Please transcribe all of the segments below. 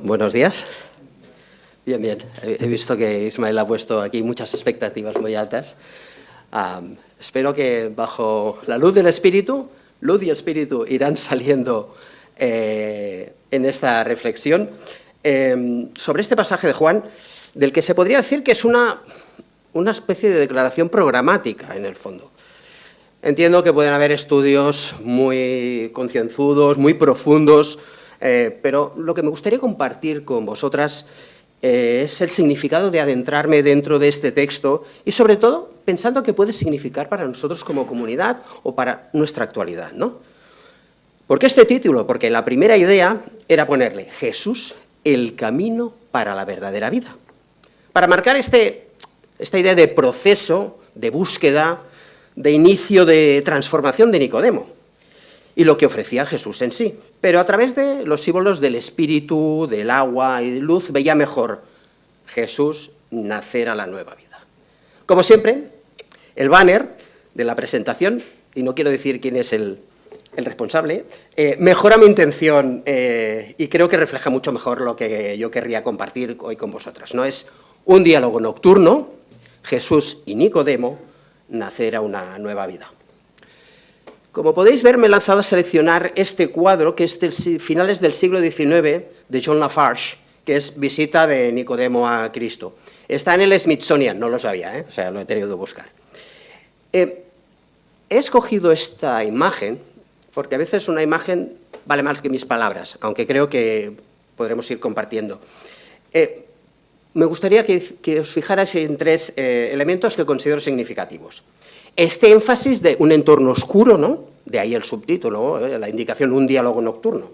Buenos días. Bien, bien. He visto que Ismael ha puesto aquí muchas expectativas muy altas. Espero que bajo la luz del Espíritu, luz y Espíritu irán saliendo en esta reflexión sobre este pasaje de Juan, del que se podría decir que es una especie de declaración programática, en el fondo. Entiendo que pueden haber estudios muy concienzudos, muy profundos, pero lo que me gustaría compartir con vosotras es el significado de adentrarme dentro de este texto y, sobre todo, pensando qué puede significar para nosotros como comunidad o para nuestra actualidad, ¿no? ¿Por qué este título? Porque la primera idea era ponerle Jesús, el camino para la verdadera vida. Para marcar esta idea de proceso, de búsqueda, de inicio de transformación de Nicodemo y lo que ofrecía Jesús en sí. Pero a través de los símbolos del espíritu, del agua y de luz, veía mejor Jesús nacer a la nueva vida. Como siempre, el banner de la presentación, y no quiero decir quién es el responsable, mejora mi intención y creo que refleja mucho mejor lo que yo querría compartir hoy con vosotras, ¿no? Es un diálogo nocturno, Jesús y Nicodemo, nacer a una nueva vida. Como podéis ver, me he lanzado a seleccionar este cuadro, que es de finales del siglo XIX, de John Lafarge, que es Visita de Nicodemo a Cristo. Está en el Smithsonian, no lo sabía, o sea, lo he tenido que buscar. He escogido esta imagen, porque a veces una imagen vale más que mis palabras, aunque creo que podremos ir compartiendo. Me gustaría que os fijarais en tres elementos que considero significativos. Este énfasis de un entorno oscuro, ¿no? De ahí el subtítulo, ¿no? La indicación un diálogo nocturno.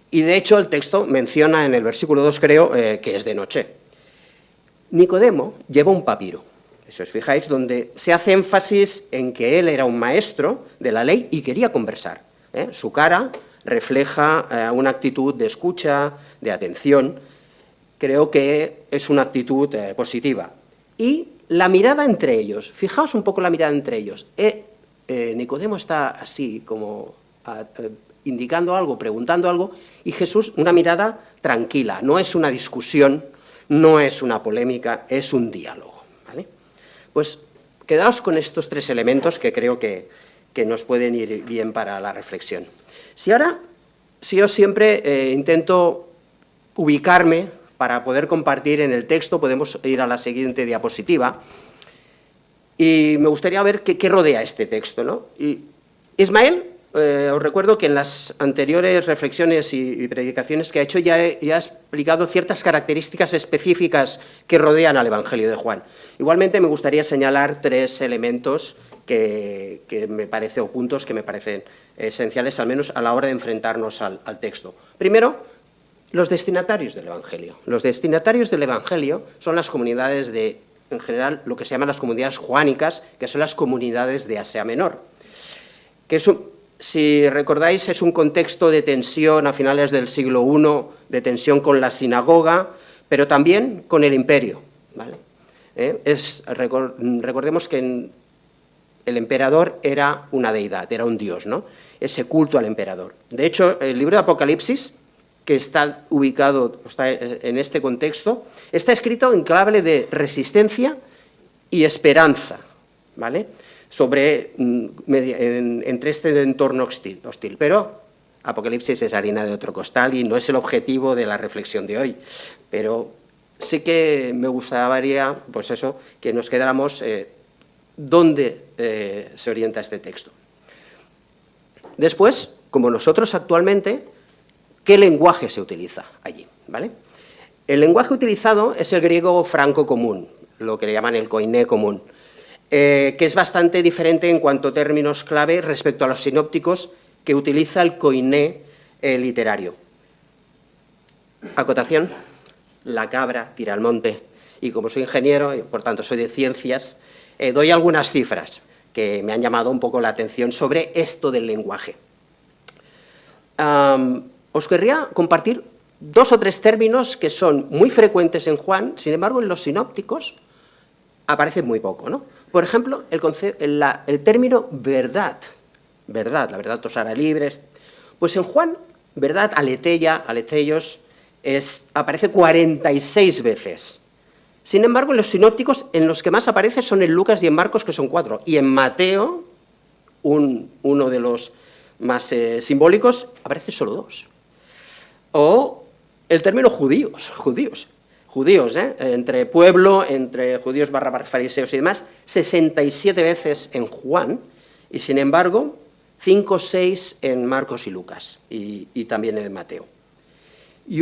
Y de hecho el texto menciona en el versículo 2, creo, que es de noche. Nicodemo lleva un papiro, si os fijáis, donde se hace énfasis en que él era un maestro de la ley y quería conversar. Su cara refleja una actitud de escucha, de atención. Creo que es una actitud positiva. Y la mirada entre ellos, fijaos un poco la mirada entre ellos. Nicodemo está así, como indicando algo, preguntando algo, y Jesús una mirada tranquila, no es una discusión, no es una polémica, es un diálogo, ¿vale? Pues quedaos con estos tres elementos que creo que nos pueden ir bien para la reflexión. Si yo siempre intento ubicarme para poder compartir en el texto, podemos ir a la siguiente diapositiva, y me gustaría ver qué rodea este texto, ¿no? Y Ismael, os recuerdo que en las anteriores reflexiones y predicaciones que ha hecho ya ha explicado ciertas características específicas que rodean al Evangelio de Juan. Igualmente me gustaría señalar tres elementos que me parecen, o puntos que me parecen esenciales, al menos a la hora de enfrentarnos al texto. Primero, los destinatarios del Evangelio. Los destinatarios del Evangelio son las comunidades en general, lo que se llaman las comunidades juánicas, que son las comunidades de Asia Menor. Que si recordáis, es un contexto de tensión a finales del siglo I, de tensión con la sinagoga, pero también con el imperio, ¿vale? Recordemos que el emperador era una deidad, era un dios, ¿no? Ese culto al emperador. De hecho, el libro de Apocalipsis, que está ubicado en este contexto, está escrito en clave de resistencia y esperanza, ¿vale? Entre este entorno hostil. Pero Apocalipsis es harina de otro costal y no es el objetivo de la reflexión de hoy. Pero sí que me gustaría, pues eso, que nos quedáramos dónde se orienta este texto. Después, como nosotros actualmente, ¿qué lenguaje se utiliza allí? ¿Vale? El lenguaje utilizado es el griego franco común, lo que le llaman el koiné común, que es bastante diferente en cuanto a términos clave respecto a los sinópticos que utiliza el koiné literario. Acotación, la cabra tira al monte, y como soy ingeniero, y por tanto soy de ciencias, doy algunas cifras que me han llamado un poco la atención sobre esto del lenguaje. Os querría compartir dos o tres términos que son muy frecuentes en Juan, sin embargo, en los sinópticos aparecen muy poco, ¿no? Por ejemplo, el término verdad, la verdad os hará libres. Pues en Juan, verdad, aletheia, aleteios, aparece 46 veces. Sin embargo, en los sinópticos, en los que más aparece son en Lucas y en Marcos, que son 4. Y en Mateo, uno de los más simbólicos, aparece solo 2. O el término judíos, entre pueblo, entre judíos / fariseos y demás, 67 veces en Juan, y sin embargo, 5 o 6 en Marcos y Lucas, y también en Mateo. Y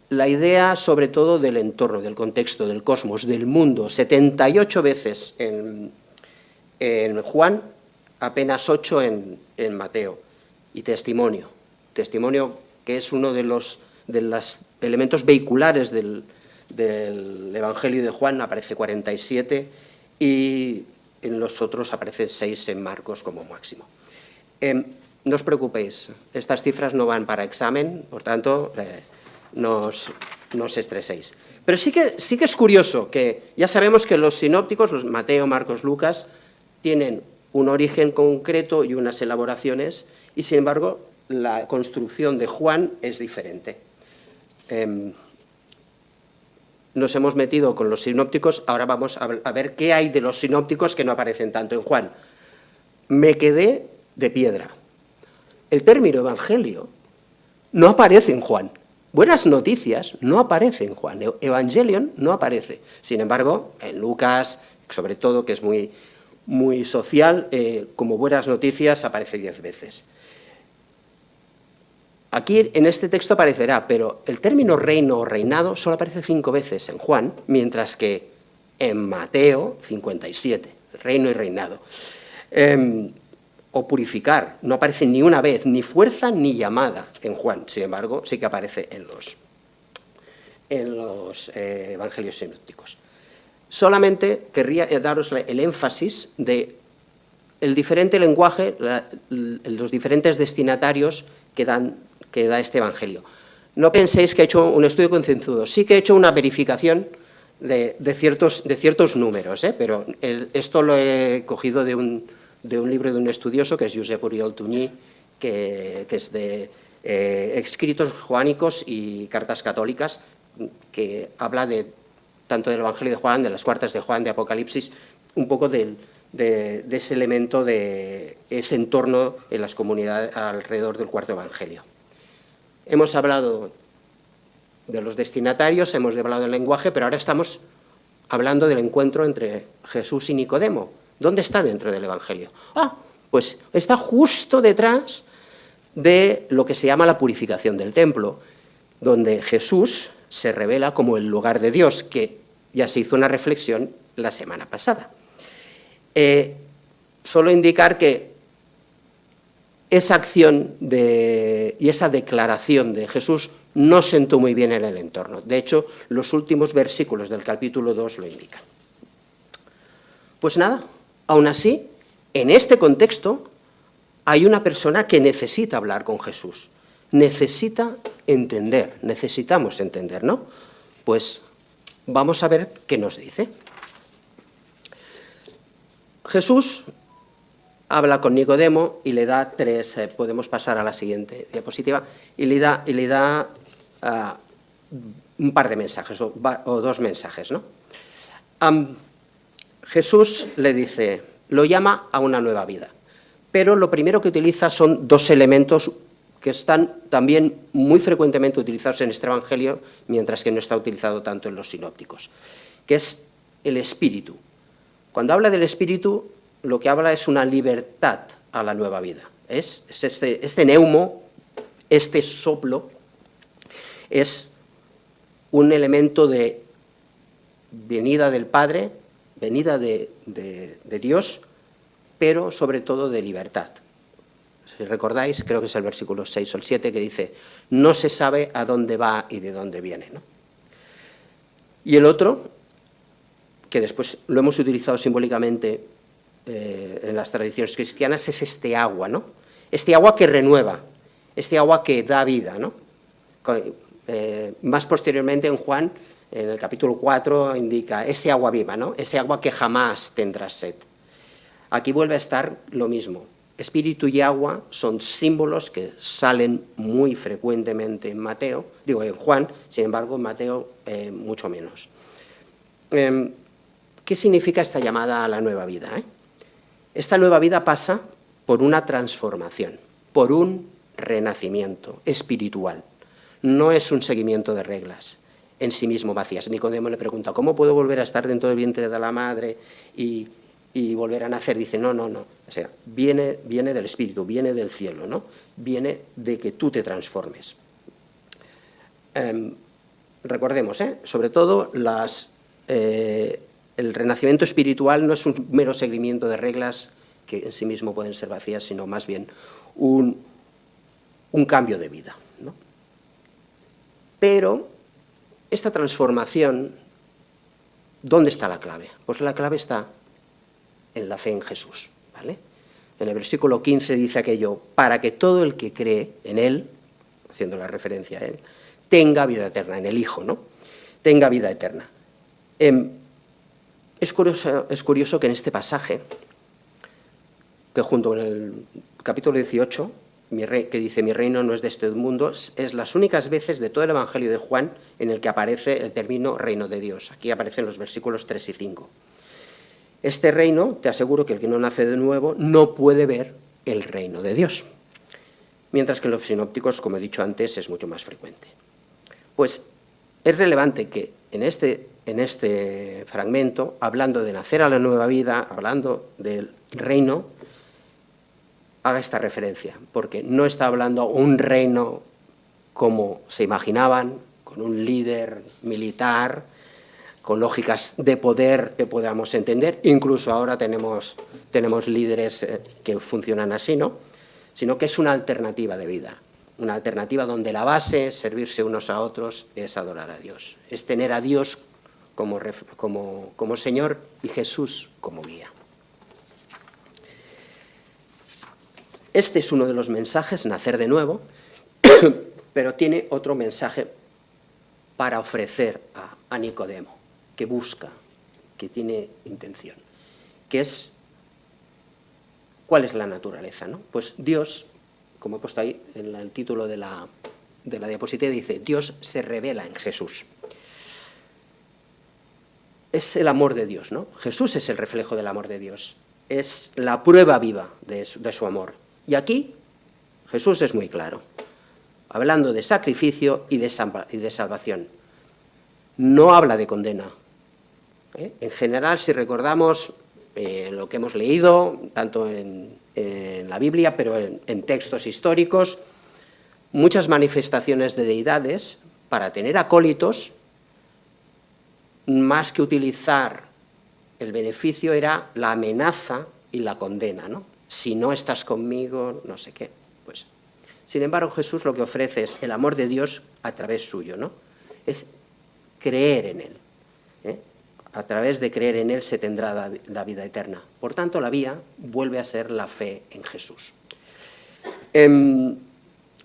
la idea, sobre todo, del entorno, del contexto, del cosmos, del mundo, 78 veces en Juan, apenas 8 en Mateo. Y testimonio que es uno de los elementos vehiculares del Evangelio de Juan, aparece 47, y en los otros aparecen 6 en Marcos como máximo. No os preocupéis, estas cifras no van para examen, por tanto, no os estreséis. Pero sí que es curioso que ya sabemos que los sinópticos, los Mateo, Marcos, Lucas, tienen un origen concreto y unas elaboraciones, y sin embargo la construcción de Juan es diferente. Nos hemos metido con los sinópticos, ahora vamos a ver qué hay de los sinópticos que no aparecen tanto en Juan. Me quedé de piedra. El término evangelio no aparece en Juan. Buenas noticias no aparece en Juan. Evangelion no aparece. Sin embargo, en Lucas, sobre todo, que es muy, muy social, como buenas noticias aparece 10 veces. Aquí en este texto aparecerá, pero el término reino o reinado solo aparece 5 veces en Juan, mientras que en Mateo 57, reino y reinado. O purificar, no aparece ni una vez, ni fuerza ni llamada en Juan, sin embargo sí que aparece en los evangelios sinópticos. Solamente querría daros el énfasis de el diferente lenguaje, los diferentes destinatarios que da este evangelio. No penséis que he hecho un estudio concienzudo, sí que he hecho una verificación de ciertos números, pero esto lo he cogido de un libro de un estudioso que es Josep Oriol Tuñí, que es de escritos joánicos y cartas católicas, que habla tanto del Evangelio de Juan, de las cuartas de Juan, de Apocalipsis, un poco de ese elemento, de ese entorno en las comunidades alrededor del cuarto Evangelio. Hemos hablado de los destinatarios, hemos hablado del lenguaje, pero ahora estamos hablando del encuentro entre Jesús y Nicodemo. ¿Dónde está dentro del Evangelio? Pues está justo detrás de lo que se llama la purificación del templo, donde Jesús se revela como el lugar de Dios, que ya se hizo una reflexión la semana pasada. Solo indicar que esa acción y esa declaración de Jesús no sentó muy bien en el entorno. De hecho, los últimos versículos del capítulo 2 lo indican. Pues nada, aún así, en este contexto hay una persona que necesita hablar con Jesús, necesita entender, necesitamos entender, ¿no? Pues vamos a ver qué nos dice. Jesús habla con Nicodemo y le da 3, podemos pasar a la siguiente diapositiva, y le da un par de mensajes, o 2 mensajes, ¿no? Jesús le dice, lo llama a una nueva vida, pero lo primero que utiliza son 2 elementos que están también muy frecuentemente utilizados en este Evangelio, mientras que no está utilizado tanto en los sinópticos, que es el espíritu. Cuando habla del espíritu, lo que habla es una libertad a la nueva vida. Es este neumo, este soplo, es un elemento de venida del Padre, venida de Dios, pero sobre todo de libertad. Si recordáis, creo que es el versículo 6 o el 7, que dice, no se sabe a dónde va y de dónde viene, ¿no? Y el otro, que después lo hemos utilizado simbólicamente en las tradiciones cristianas, es este agua, ¿no? Este agua que renueva, este agua que da vida, ¿no? Más posteriormente en Juan, en el capítulo 4, indica ese agua viva, ¿no? Ese agua que jamás tendrás sed. Aquí vuelve a estar lo mismo. espíritu y agua son símbolos que salen muy frecuentemente en en Juan, sin embargo en Mateo mucho menos. ¿Qué significa esta llamada a la nueva vida? Esta nueva vida pasa por una transformación, por un renacimiento espiritual. No es un seguimiento de reglas en sí mismo vacías. Nicodemo le pregunta, ¿cómo puedo volver a estar dentro del vientre de la madre y volver a nacer? Dice, no. O sea, viene del Espíritu, viene del cielo, ¿no? Viene de que tú te transformes. Recordemos, sobre todo, el renacimiento espiritual no es un mero seguimiento de reglas que en sí mismo pueden ser vacías, sino más bien un cambio de vida, ¿no? Pero esta transformación, ¿dónde está la clave? Pues la clave está en la fe en Jesús, ¿vale? En el versículo 15 dice aquello, para que todo el que cree en Él, haciendo la referencia a Él, tenga vida eterna, en el Hijo, ¿no? Tenga vida eterna. Es curioso que en este pasaje, que junto con el capítulo 18, que dice, mi reino no es de este mundo, es las únicas veces de todo el Evangelio de Juan en el que aparece el término reino de Dios. Aquí aparecen los versículos 3 y 5. Este reino, te aseguro que el que no nace de nuevo no puede ver el reino de Dios. Mientras que en los sinópticos, como he dicho antes, es mucho más frecuente. Pues es relevante que en este fragmento, hablando de nacer a la nueva vida, hablando del reino, haga esta referencia, porque no está hablando un reino como se imaginaban, con un líder militar, con lógicas de poder que podamos entender, incluso ahora tenemos líderes que funcionan así, ¿no? Sino que es una alternativa de vida, una alternativa donde la base es servirse unos a otros, es adorar a Dios, es tener a Dios como Señor y Jesús como guía. Este es uno de los mensajes, nacer de nuevo, pero tiene otro mensaje para ofrecer a Nicodemo, que busca, que tiene intención, que es, ¿cuál es la naturaleza, no? Pues Dios, como he puesto ahí en el título de la diapositiva, dice, Dios se revela en Jesús. Es el amor de Dios, ¿no? Jesús es el reflejo del amor de Dios, es la prueba viva de su amor. Y aquí Jesús es muy claro, hablando de sacrificio y de salvación. No habla de condena. En general, si recordamos lo que hemos leído, tanto en la Biblia, pero en textos históricos, muchas manifestaciones de deidades, para tener acólitos, más que utilizar el beneficio, era la amenaza y la condena, ¿no? Si no estás conmigo, no sé qué. Pues, sin embargo, Jesús lo que ofrece es el amor de Dios a través suyo, ¿no? Es creer en Él. A través de creer en Él se tendrá la vida eterna. Por tanto, la vía vuelve a ser la fe en Jesús.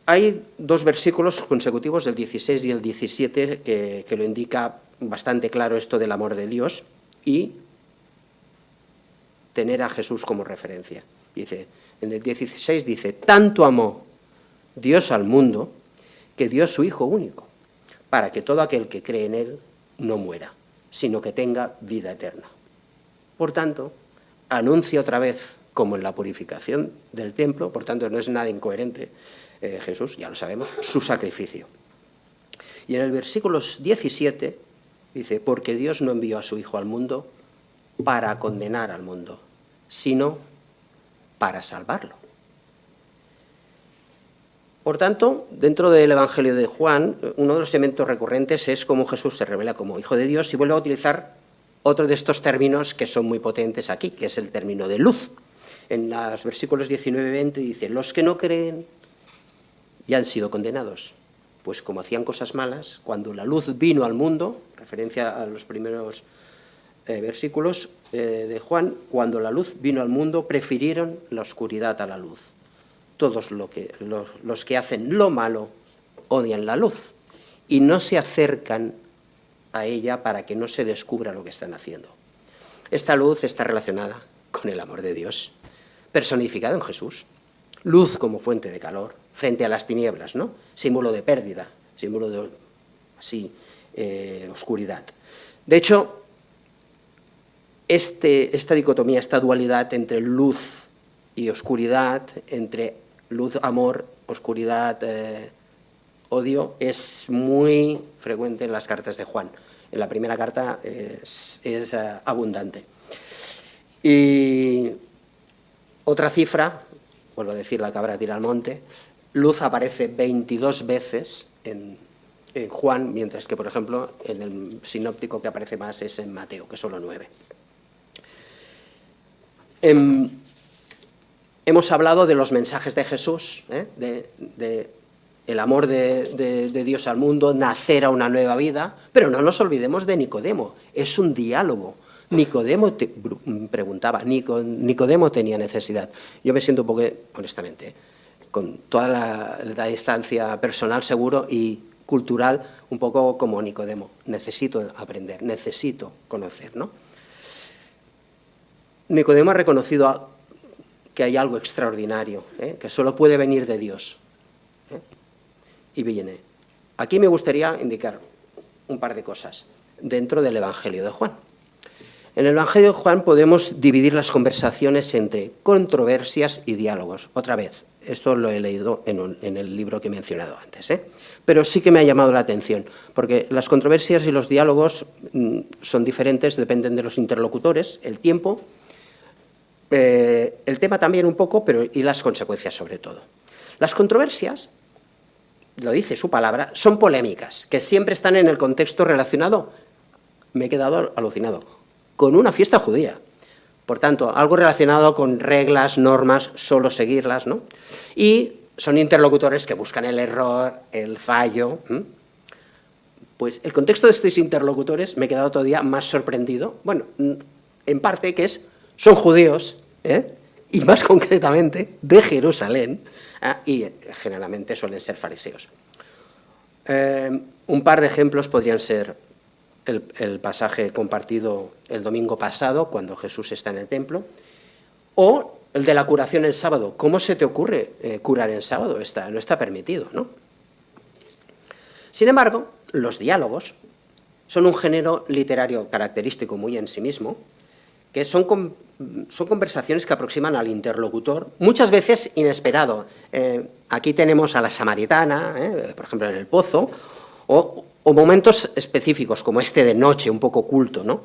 Hay dos versículos consecutivos, el 16 y el 17, que lo indica bastante claro esto del amor de Dios y tener a Jesús como referencia. Dice, en el 16 dice, tanto amó Dios al mundo que dio a su Hijo único, para que todo aquel que cree en Él no muera, sino que tenga vida eterna. Por tanto, anuncia otra vez, como en la purificación del templo, por tanto no es nada incoherente Jesús, ya lo sabemos, su sacrificio. Y en el versículo 17 dice, porque Dios no envió a su Hijo al mundo para condenar al mundo, sino para salvarlo. Por tanto, dentro del Evangelio de Juan, uno de los elementos recurrentes es cómo Jesús se revela como Hijo de Dios y vuelve a utilizar otro de estos términos que son muy potentes aquí, que es el término de luz. En los versículos 19 y 20 dice, los que no creen ya han sido condenados, pues como hacían cosas malas, cuando la luz vino al mundo, referencia a los primeros versículos de Juan, cuando la luz vino al mundo, prefirieron la oscuridad a la luz. Todos los que hacen lo malo odian la luz y no se acercan a ella para que no se descubra lo que están haciendo. Esta luz está relacionada con el amor de Dios, personificado en Jesús. Luz como fuente de calor, frente a las tinieblas, ¿no? Símbolo de pérdida, símbolo de oscuridad. De hecho, esta dicotomía, esta dualidad entre luz y oscuridad, entre luz, amor, oscuridad, odio, es muy frecuente en las cartas de Juan. En la primera carta es abundante. Y otra cifra, vuelvo a decir, la cabra tira al monte, luz aparece 22 veces en Juan, mientras que, por ejemplo, en el sinóptico que aparece más es en Mateo, que solo 9. Hemos hablado de los mensajes de Jesús, de el amor de Dios al mundo, nacer a una nueva vida, pero no nos olvidemos de Nicodemo, es un diálogo. Nicodemo preguntaba, Nicodemo tenía necesidad. Yo me siento un poco, honestamente, con toda la distancia personal seguro y cultural, un poco como Nicodemo. Necesito aprender, necesito conocer, ¿no? Nicodemo ha reconocido que hay algo extraordinario, que solo puede venir de Dios. Y viene. Aquí me gustaría indicar un par de cosas dentro del Evangelio de Juan. En el Evangelio de Juan podemos dividir las conversaciones entre controversias y diálogos. Otra vez, esto lo he leído en el libro que he mencionado antes, pero sí que me ha llamado la atención, porque las controversias y los diálogos son diferentes, dependen de los interlocutores, el tiempo, el tema también un poco, pero y las consecuencias sobre todo. Las controversias, lo dice su palabra, son polémicas, que siempre están en el contexto relacionado, me he quedado alucinado, con una fiesta judía. Por tanto, algo relacionado con reglas, normas, solo seguirlas, ¿no? Y son interlocutores que buscan el error, el fallo. Pues el contexto de estos interlocutores me he quedado todavía más sorprendido. Bueno, en parte que son judíos, y más concretamente de Jerusalén, y generalmente suelen ser fariseos. Un par de ejemplos podrían ser el pasaje compartido el domingo pasado, cuando Jesús está en el templo, o el de la curación el sábado. ¿Cómo se te ocurre curar el sábado? No está permitido, ¿no? Sin embargo, los diálogos son un género literario característico muy en sí mismo, que son conversaciones que aproximan al interlocutor, muchas veces inesperado. Aquí tenemos a la samaritana, por ejemplo, en el pozo, o momentos específicos, como este de noche, un poco oculto, ¿no?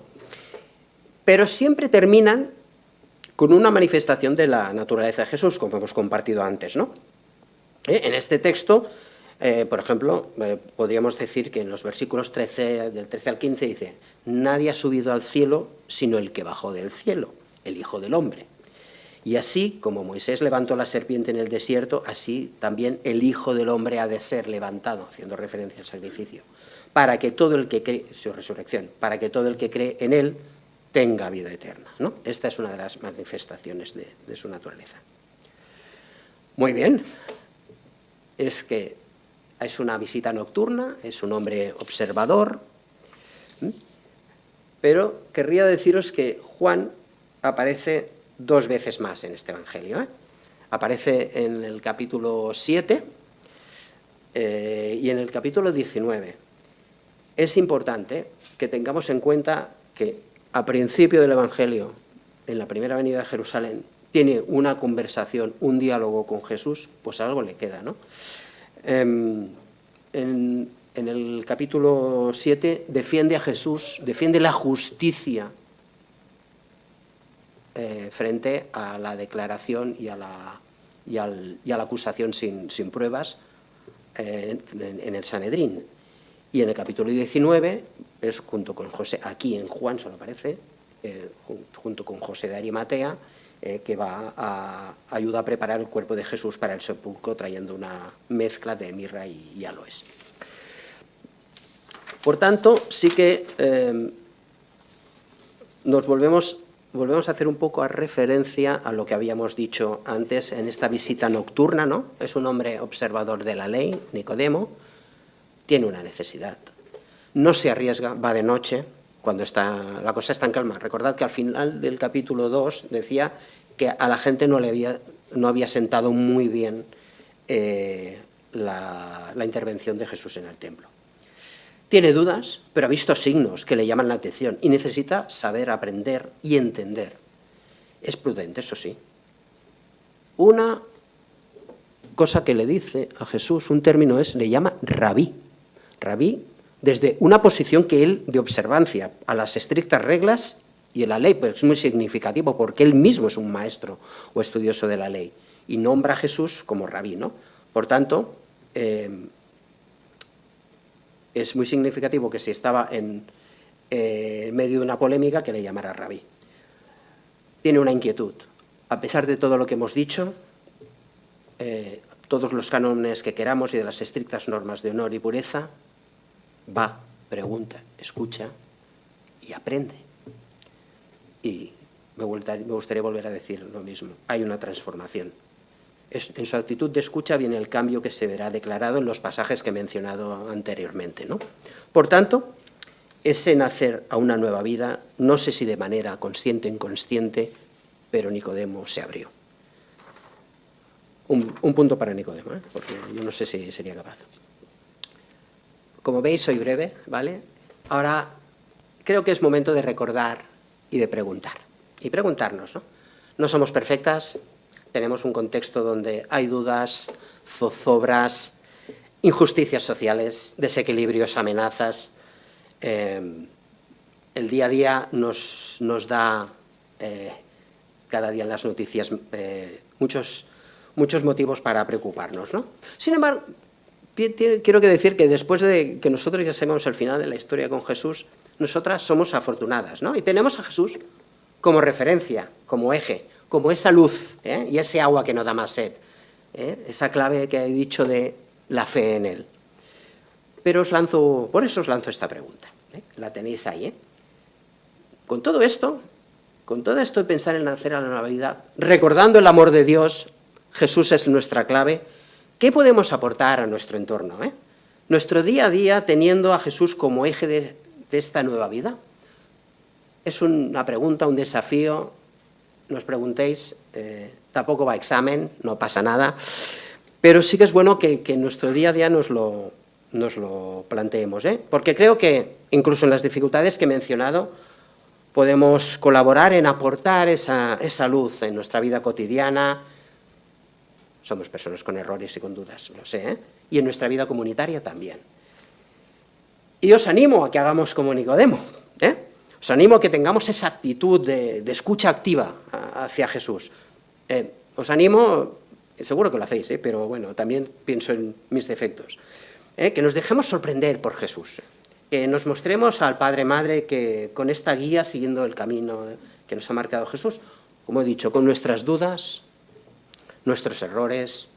Pero siempre terminan con una manifestación de la naturaleza de Jesús, como hemos compartido antes, ¿no? En este texto, por ejemplo, podríamos decir que en los versículos del 13 al 15 dice: nadie ha subido al cielo sino el que bajó del cielo, el Hijo del Hombre. Y así como Moisés levantó la serpiente en el desierto, así también el Hijo del Hombre ha de ser levantado, haciendo referencia al sacrificio, para que todo el que cree, su resurrección, para que todo el que cree en él tenga vida eterna, ¿no? Esta es una de las manifestaciones de su naturaleza. Muy bien, es que es una visita nocturna, es un hombre observador, pero querría deciros que Juan aparece 2 veces más en este Evangelio. Aparece en el capítulo 7 y en el capítulo 19. Es importante que tengamos en cuenta que a principio del Evangelio, en la primera venida de Jerusalén, tiene una conversación, un diálogo con Jesús, pues algo le queda, ¿no? En el capítulo 7 defiende a Jesús, defiende la justicia frente a la declaración y a la acusación sin pruebas en el Sanedrín. Y en el capítulo 19 es junto con José, aquí en Juan solo aparece, junto con José de Arimatea, que va a ayudar a preparar el cuerpo de Jesús para el sepulcro, trayendo una mezcla de mirra y aloes. Por tanto, sí que nos volvemos a hacer un poco a referencia a lo que habíamos dicho antes en esta visita nocturna, ¿no? Es un hombre observador de la ley, Nicodemo, tiene una necesidad. No se arriesga, va de noche, cuando la cosa está en calma. Recordad que al final del capítulo 2 decía que a la gente no había sentado muy bien la intervención de Jesús en el templo. Tiene dudas, pero ha visto signos que le llaman la atención y necesita saber, aprender y entender. Es prudente, eso sí. Una cosa que le dice a Jesús, un término le llama rabí. Rabí desde una posición que él de observancia a las estrictas reglas y en la ley, pero es muy significativo porque él mismo es un maestro o estudioso de la ley y nombra a Jesús como rabí, ¿no? Por tanto, es muy significativo que si estaba en medio de una polémica que le llamara rabí. Tiene una inquietud. A pesar de todo lo que hemos dicho, todos los cánones que queramos y de las estrictas normas de honor y pureza, va, pregunta, escucha y aprende. Y me gustaría volver a decir lo mismo. Hay una transformación. En su actitud de escucha viene el cambio que se verá declarado en los pasajes que he mencionado anteriormente, ¿no? Por tanto, ese nacer a una nueva vida, no sé si de manera consciente o inconsciente, pero Nicodemo se abrió. Un punto para Nicodemo, porque yo no sé si sería capaz. Como veis, soy breve, ¿vale? Ahora, creo que es momento de recordar y de preguntar. Y preguntarnos, ¿no? No somos perfectas, tenemos un contexto donde hay dudas, zozobras, injusticias sociales, desequilibrios, amenazas. El día a día nos da, cada día en las noticias, muchos motivos para preocuparnos, ¿no? Sin embargo, quiero decir que después de que nosotros ya sabemos el final de la historia con Jesús, nosotras somos afortunadas, ¿no? Y tenemos a Jesús como referencia, como eje, como esa luz y ese agua que nos da más sed, esa clave que he dicho de la fe en Él. Pero por eso os lanzo esta pregunta, la tenéis ahí. Con todo esto de pensar en nacer a la nueva vida, recordando el amor de Dios, Jesús es nuestra clave, ¿qué podemos aportar a nuestro entorno? Nuestro día a día teniendo a Jesús como eje de esta nueva vida. Es una pregunta, un desafío. No os preguntéis, tampoco va a examen, no pasa nada, pero sí que es bueno que en nuestro día a día nos lo planteemos, porque creo que incluso en las dificultades que he mencionado podemos colaborar en aportar esa luz en nuestra vida cotidiana. Somos personas con errores y con dudas, lo sé, y en nuestra vida comunitaria también. Y os animo a que hagamos como Nicodemo, Os animo a que tengamos esa actitud de escucha activa hacia Jesús. Os animo, seguro que lo hacéis, pero bueno, también pienso en mis defectos, que nos dejemos sorprender por Jesús, que nos mostremos al Padre, Madre, que con esta guía, siguiendo el camino que nos ha marcado Jesús, como he dicho, con nuestras dudas, nuestros errores,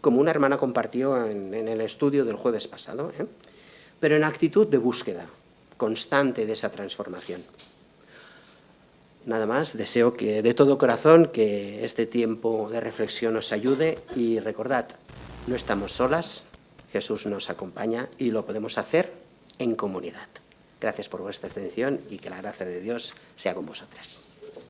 como una hermana compartió en el estudio del jueves pasado, pero en actitud de búsqueda constante de esa transformación. Nada más, deseo que de todo corazón que este tiempo de reflexión os ayude y recordad, no estamos solas, Jesús nos acompaña y lo podemos hacer en comunidad. Gracias por vuestra atención y que la gracia de Dios sea con vosotras.